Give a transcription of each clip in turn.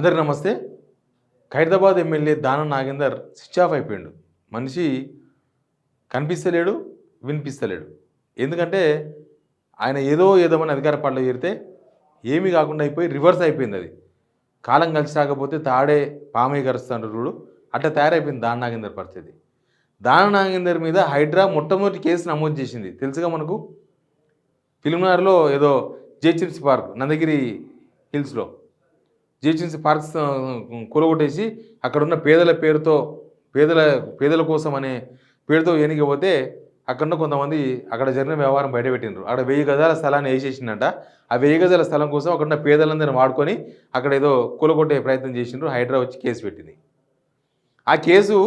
అందరికీ నమస్తే. Khairatabad MLA Danam Nagender switch off అయిపోయిండు. మనిషి కనిపిస్తలేడు, వినిపిస్తలేడు. ఎందుకంటే ఆయన ఏదోమని అధికార పార్టీలో చేరితే ఏమీ కాకుండా అయిపోయి రివర్స్ అయిపోయిందది. కాలం కలిసి రాకపోతే తాడే పామే కరుస్తాంటారు చూడు, అట్లా తయారైపోయింది దానం నాగేందర్ పరిస్థితి. దానం నాగేందర్ మీద హైడ్రా మొట్టమొదటి కేసు నమోదు చేసింది. తెలుసుగా మనకు. ఫిల్మ్‌నగర్‌లో ఏదో జిహెచ్ఎంసీ పార్క్ నందగిరి హిల్స్‌లో జిహెచ్ఎంసీ పార్క్స్ కూలగొట్టేసి అక్కడున్న పేదల పేరుతో పేదల కోసం అనే పేరుతో ఏనికపోతే అక్కడున్న కొంతమంది అక్కడ జరిగిన వ్యవహారం బయటపెట్టిండ్రు. అక్కడ 1000 గజాల స్థలాన్ని వేసేసిందంట. ఆ 1000 గజాల స్థలం కోసం అక్కడున్న పేదలందరిని వాడుకొని అక్కడ ఏదో కూలగొట్టే ప్రయత్నం చేసిండ్రు. హైడ్రా వచ్చి కేసు పెట్టింది. ఆ కేసు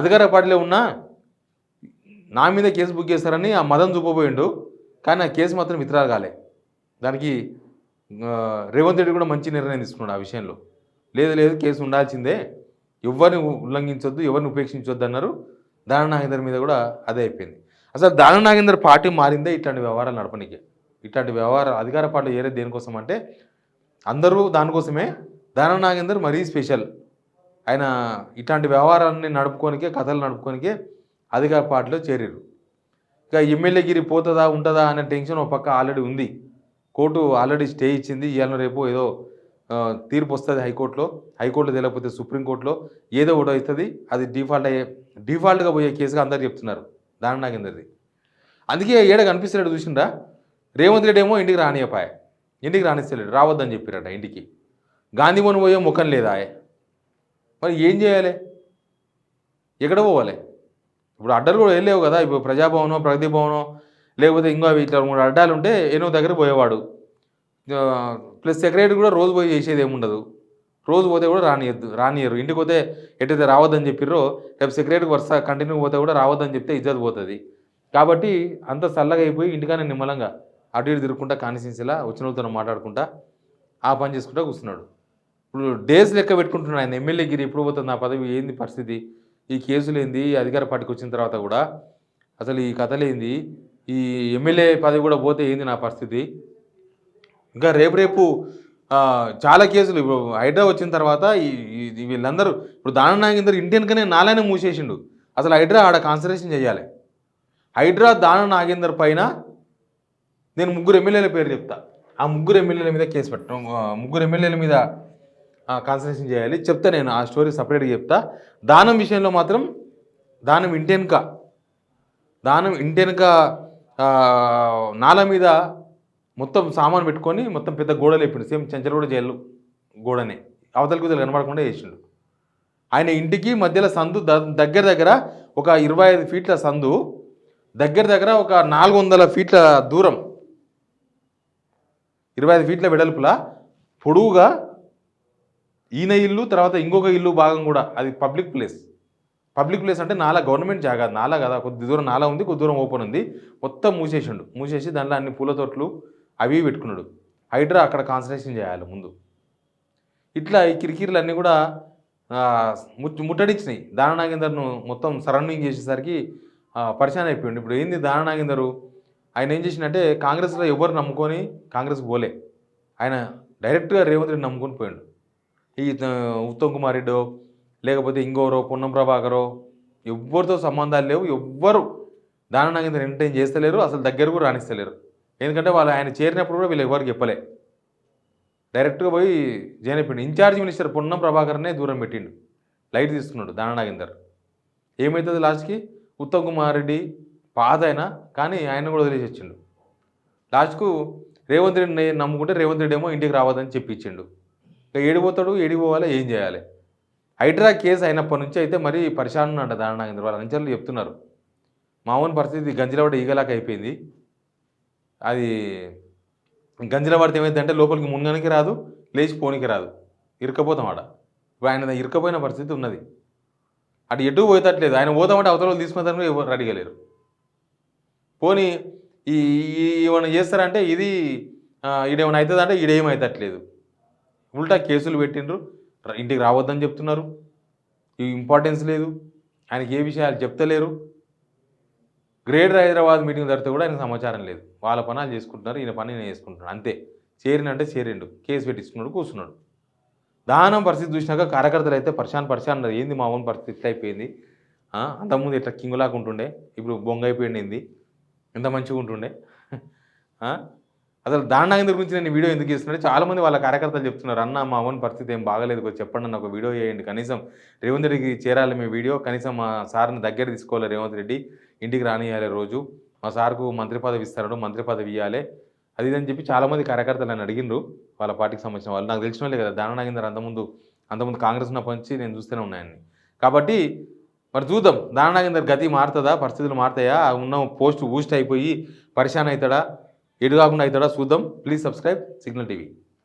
అధికార పార్టీలో ఉన్న నా మీద కేసు బుక్ చేస్తారని ఆ మదన్ చూపబోయిండు. కానీ ఆ కేసు మాత్రం విత్డ్రా కాలే. దానికి రేవంత్ రెడ్డి కూడా మంచి నిర్ణయం తీసుకున్నాడు ఆ విషయంలో. లేదు కేసు ఉండాల్సిందే, ఎవరిని ఉల్లంఘించొద్దు, ఎవరిని ఉపేక్షించొద్దు అన్నారు. దానం నాగేందర్ మీద కూడా అదే అయిపోయింది. అసలు దానం నాగేందర్ పార్టీ మారిందే ఇట్లాంటి వ్యవహారాలు నడపనికే. ఇట్లాంటి వ్యవహారాలు అధికార పార్టీలో ఏరే దేనికోసం అంటే అందరూ దానికోసమే. దానం నాగేందర్ మరీ స్పెషల్. ఆయన ఇట్లాంటి వ్యవహారాన్ని నడుపుకోనికే, కథలు నడుపుకోనికే అధికార పార్టీలో చేరారు. ఇక ఎమ్మెల్యేగిరి పోతుందా ఉంటుందా అనే టెన్షన్ ఒక పక్క ఆల్రెడీ ఉంది. కోర్టు ఆల్రెడీ స్టే ఇచ్చింది. ఇవాళ రేపు ఏదో తీర్పు వస్తుంది హైకోర్టులో తెలియకపోతే సుప్రీంకోర్టులో ఏదో ఒకటి అవుతుంది. అది డిఫాల్ట్గా పోయే కేసుగా అందరు చెప్తున్నారు దానం నాగేందర్ది. అందుకే ఏడ కనిపిస్తలేడు చూసిండ్రా. రేవంత్ రెడ్డి ఏమో ఇంటికి రానిస్తలేడు, రావద్దని చెప్పారట ఇంటికి. గాంధీభవన్ పోయే ముఖం లేదా? మరి ఏం చేయాలి? ఎక్కడ పోవాలి? ఇప్పుడు అడ్డలు కూడా వెళ్ళలేవు కదా. ఇప్పుడు ప్రజాభవనో, ప్రగతి భవనో, లేకపోతే ఇంకా ఇట్లా 3 అడ్డాలు ఉంటే ఎన్నో దగ్గర పోయేవాడు. ప్లస్ సెక్రటరీ కూడా రోజు పోయి చేసేది ఏముండదు. రోజు పోతే కూడా రానియరు. ఇంటికి పోతే ఎట్టయితే రావద్దని చెప్పిర్రో, రేపు సెక్రటరీకి వరుస కంటిన్యూ పోతే కూడా రావద్దని చెప్తే ఇజ్జత్ పోతుంది. కాబట్టి అంత చల్లగా అయిపోయి ఇంటికానే నిమ్మలంగా అటు ఇటు తిరుగుకుంటా కాన్స్టిట్యున్సీలా వచ్చిన వాళ్ళతో మాట్లాడుకుంటా ఆ పని చేసుకుంటా కూర్చున్నాడు. ఇప్పుడు డేస్ లెక్క పెట్టుకుంటున్నాడు ఆయన. ఎమ్మెల్యేగిరి ఎప్పుడు పోతుంది, నా పదవి ఏంది పరిస్థితి, ఈ కేసులు ఏంది, అధికార పార్టీకి వచ్చిన తర్వాత కూడా అసలు ఈ కథలేంది, ఈ ఎమ్మెల్యే పదవి కూడా పోతే ఏంది నా పరిస్థితి. ఇంకా రేపు చాలా కేసులు ఇప్పుడు హైడ్రా వచ్చిన తర్వాత వీళ్ళందరూ ఇప్పుడు దానం నాగేందర్ ఇంటి వెనుకనే నాలానే మూసేసిండు. అసలు హైడ్రా ఆడ కాన్సన్ట్రేషన్ చేయాలి. హైడ్రా దానం నాగేందర్ పైన నేను 3 ఎమ్మెల్యేల పేరు చెప్తా. ఆ 3 ఎమ్మెల్యేల మీద కేసు పెట్టడం, 3 ఎమ్మెల్యేల మీద కాన్సన్ట్రేషన్ చేయాలి. చెప్తా నేను ఆ స్టోరీ సపరేట్గా చెప్తా. దానం విషయంలో మాత్రం దానం ఇంటి వెనుక నాల మీద మొత్తం సామాన్ పెట్టుకొని మొత్తం పెద్ద గోడలు వేపిండు. సేమ్ చెంచలగూడ జైలు గోడనే అవతల కుదలు కనబడకుండా వేసిండు. ఆయన ఇంటికి మధ్యలో సందు దగ్గర ఒక 25 ఫీట్ల సందు, దగ్గర ఒక 400 ఫీట్ల దూరం, 25 ఫీట్ల వెడల్పులా పొడవుగా ఈయన ఇల్లు, తర్వాత ఇంకొక ఇల్లు భాగం కూడా అది పబ్లిక్ ప్లేస్ అంటే నాలా గవర్నమెంట్ జాగా, నాలా కదా, కొద్ది దూరం నాలా ఉంది, కొద్ది దూరం ఓపెన్ ఉంది. మొత్తం మూసేసి దాంట్లో అన్ని పూల తోటలు అవి పెట్టుకున్నాడు. హైడ్రా అక్కడ కాన్సన్ట్రేషన్ చేయాలి ముందు. ఇట్లా ఈ కిరికిరీలు అన్నీ కూడా ముట్టడించినాయి. దానం నాగేందర్ను మొత్తం సరౌండింగ్ చేసేసరికి పరిశాన్ అయిపోయింది. ఇప్పుడు ఏంది దానం నాగేందరు, ఆయన ఏం చేసిందంటే కాంగ్రెస్లో ఎవరు నమ్ముకొని కాంగ్రెస్కి పోలే, ఆయన డైరెక్ట్గా రేవంత్ రెడ్డి నమ్ముకొని పోయాడు. ఈ ఉత్తమ్ కుమార్ రెడ్డో లేకపోతే ఇంకోరో పొన్నం ప్రభాకరో ఎవ్వరితో సంబంధాలు లేవు. ఎవ్వరు దానం నాగేందర్ ఎంటర్టైన్ చేస్తలేరు, అసలు దగ్గర కూడా రాణిస్తలేరు. ఎందుకంటే వాళ్ళు ఆయన చేరినప్పుడు కూడా వీళ్ళు ఎవరికి చెప్పలే, డైరెక్ట్గా పోయి జాయిన్ అయిపోయింది. ఇన్ఛార్జ్ మినిస్టర్ పొన్నం ప్రభాకర్నే దూరం పెట్టిండు, లైట్ తీసుకున్నాడు దానం నాగేందర్. ఏమవుతుంది లాస్ట్కి? ఉత్తమ్ కుమార్ రెడ్డి పాత అయినా కానీ ఆయన కూడా వదిలేసి వచ్చిండు. లాస్ట్కు రేవంత్ రెడ్డిని నమ్ముకుంటే రేవంత్ రెడ్డి ఏమో ఇంటికి రావద్దని చెప్పి ఇచ్చిండు. ఇక ఏడిపోతాడు, ఏడిపోవాలి, ఏం చేయాలి? హైడ్రా కేసు అయినప్పటి నుంచి అయితే మరీ పరిశాన్ ఉన్నాడు దానం నాగేందర్. వాళ్ళ అంచనాలు చెప్తున్నారు మామూలు పరిస్థితి గంజిలవాడ ఈగలాక అయిపోయింది. అది గంజిల పడితే ఏమైందంటే లోపలికి మునగనికి రాదు, లేచి పోనికి రాదు, ఇరుక్కపోతాం ఆడ. ఇప్పుడు ఆయన ఇరుక్కపోయిన పరిస్థితి ఉన్నది. అటు ఎటు పోయేటట్లేదు. ఆయన పోతామంటే అవతల వాళ్ళు తీసుకుంటారు, ఎవరు రెడీగా లేరు. పోనీ ఏమైనా చేస్తారంటే ఇది ఈడేమైనా అవుతుందంటే ఈడేమవుతట్లేదు. ఉల్టా కేసులు పెట్టిండ్రు, ఇంటికి రావద్దని చెప్తున్నారు, ఇంపార్టెన్స్ లేదు, ఆయనకి ఏ విషయాలు చెప్తలేరు. గ్రేటర్ హైదరాబాద్ మీటింగ్ జరిగితే కూడా ఆయనకు సమాచారం లేదు. వాళ్ళ పనులు చేసుకుంటున్నారు, ఈయన పని నేను చేసుకుంటున్నాను అంతే. చేరినంటే చేరిండు, కేసు పెట్టించుకున్నాడు, కూర్చున్నాడు. దానం పరిస్థితి చూసినాక కార్యకర్తలు అయితే పరిశాన్ అన్నారు. ఏంది మా ఓన్ పరిస్థితి ఇట్లా అయిపోయింది. అంతకుముందు ఇట్లా కింగులాగా ఉంటుండే, ఇప్పుడు బొంగ అయిపోయింది. ఎంత మంచిగా ఉంటుండే. అసలు దాని నాగేంద్ర గురించి నేను వీడియో ఎందుకు చేస్తున్నాడు, చాలామంది వాళ్ళ కార్యకర్తలు చెప్తున్నారు, అన్న మా ఓన్ పరిస్థితి ఏం బాగలేదు, కొంచెం చెప్పండి అన్న, ఒక వీడియో చేయండి, కనీసం రేవంత్ రెడ్డికి చేరాలి మీ వీడియో, కనీసం మా సార్ని దగ్గర తీసుకోవాలి రేవంత్ రెడ్డి, ఇంటికి రానియాలి రోజు, మా సార్కు మంత్రి పదవి ఇస్తాడు, మంత్రి పదవి ఇవ్వాలి, అది ఇదని చెప్పి చాలామంది కార్యకర్తలు నన్ను అడిగినారు, వాళ్ళ పార్టీకి సంబంధించిన వాళ్ళు. నాకు తెలిసిన వాళ్ళే కదా, దాన నాగేందర్ అంతకుముందు కాంగ్రెస్ ఉన్నప్పటి నుంచి నేను చూస్తూనే ఉన్నాయని. కాబట్టి మరి చూద్దాం దాన నాగేందర్ గతి మారుతుందా, పరిస్థితులు మారుతాయా, ఉన్న పోస్ట్ బూస్ట్ అయిపోయి పరిశాన్ అవుతాడా, ఎటు కాకుండా అవుతాడా చూద్దాం. Please subscribe signal TV.